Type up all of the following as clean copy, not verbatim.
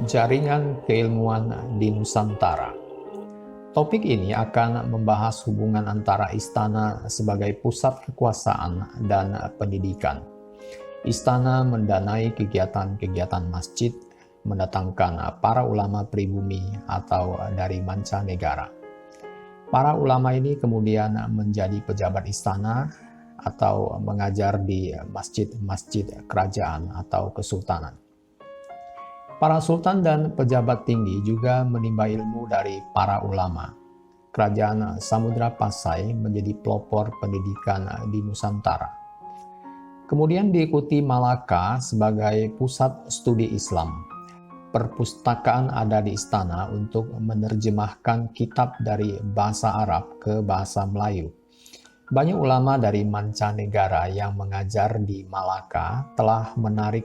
Jaringan Keilmuan di Nusantara. Topik ini akan membahas hubungan antara istana sebagai pusat kekuasaan dan pendidikan. Istana mendanai kegiatan-kegiatan masjid, mendatangkan para ulama pribumi atau dari mancanegara. Para ulama ini kemudian menjadi pejabat istana atau mengajar di masjid-masjid kerajaan atau kesultanan. Para sultan dan pejabat tinggi juga menimba ilmu dari para ulama. Kerajaan Samudra Pasai menjadi pelopor pendidikan di Nusantara. Kemudian diikuti Malaka sebagai pusat studi Islam. Perpustakaan ada di istana untuk menerjemahkan kitab dari bahasa Arab ke bahasa Melayu. Banyak ulama dari mancanegara yang mengajar di Malaka telah menarik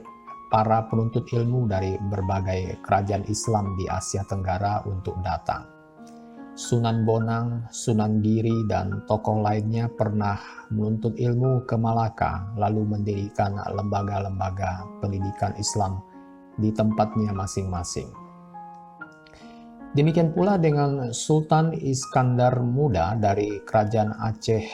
para penuntut ilmu dari berbagai kerajaan Islam di Asia Tenggara untuk datang. Sunan Bonang, Sunan Giri, dan tokoh lainnya pernah menuntut ilmu ke Malaka, lalu mendirikan lembaga-lembaga pendidikan Islam di tempatnya masing-masing. Demikian pula dengan Sultan Iskandar Muda dari Kerajaan Aceh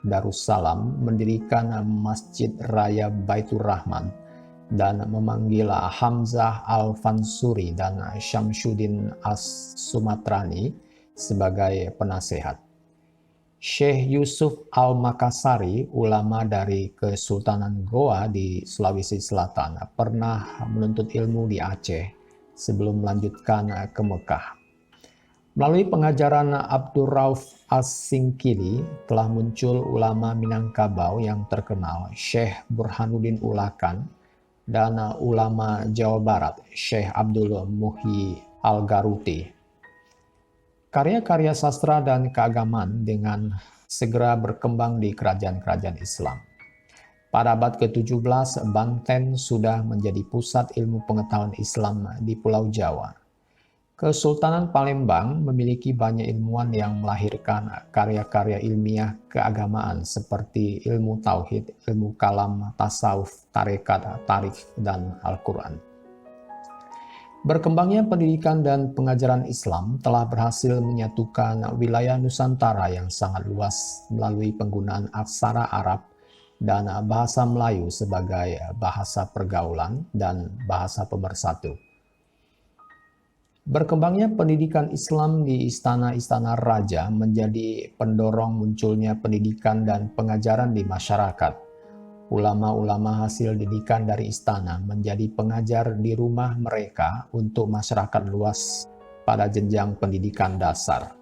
Darussalam mendirikan Masjid Raya Baitur Rahman dan memanggil Hamzah Al-Fansuri dan Syamsuddin As-Sumatrani sebagai penasehat. Syekh Yusuf Al-Makassari, ulama dari Kesultanan Goa di Sulawesi Selatan, pernah menuntut ilmu di Aceh sebelum melanjutkan ke Mekah. Melalui pengajaran Abdul Rauf As-Singkili telah muncul ulama Minangkabau yang terkenal, Syekh Burhanuddin Ulakan, dan ulama Jawa Barat, Syekh Abdul Muhyi Al-Garuti. Karya-karya sastra dan keagamaan dengan segera berkembang di kerajaan-kerajaan Islam. Pada abad ke-17, Banten sudah menjadi pusat ilmu pengetahuan Islam di Pulau Jawa. Kesultanan Palembang memiliki banyak ilmuwan yang melahirkan karya-karya ilmiah keagamaan seperti ilmu tauhid, ilmu kalam, tasawuf, tarekat, tarikh, dan Al-Quran. Berkembangnya pendidikan dan pengajaran Islam telah berhasil menyatukan wilayah Nusantara yang sangat luas melalui penggunaan aksara Arab dan bahasa Melayu sebagai bahasa pergaulan dan bahasa pemersatu. Berkembangnya pendidikan Islam di istana-istana raja menjadi pendorong munculnya pendidikan dan pengajaran di masyarakat. Ulama-ulama hasil didikan dari istana menjadi pengajar di rumah mereka untuk masyarakat luas pada jenjang pendidikan dasar.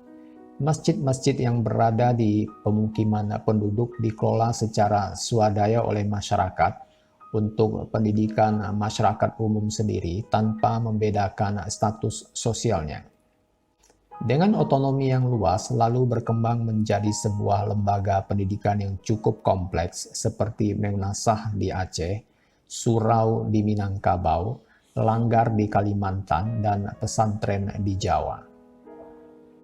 Masjid-masjid yang berada di pemukiman penduduk dikelola secara swadaya oleh masyarakat untuk pendidikan masyarakat umum sendiri tanpa membedakan status sosialnya. Dengan otonomi yang luas lalu berkembang menjadi sebuah lembaga pendidikan yang cukup kompleks seperti Meunasah di Aceh, Surau di Minangkabau, Langgar di Kalimantan, dan pesantren di Jawa.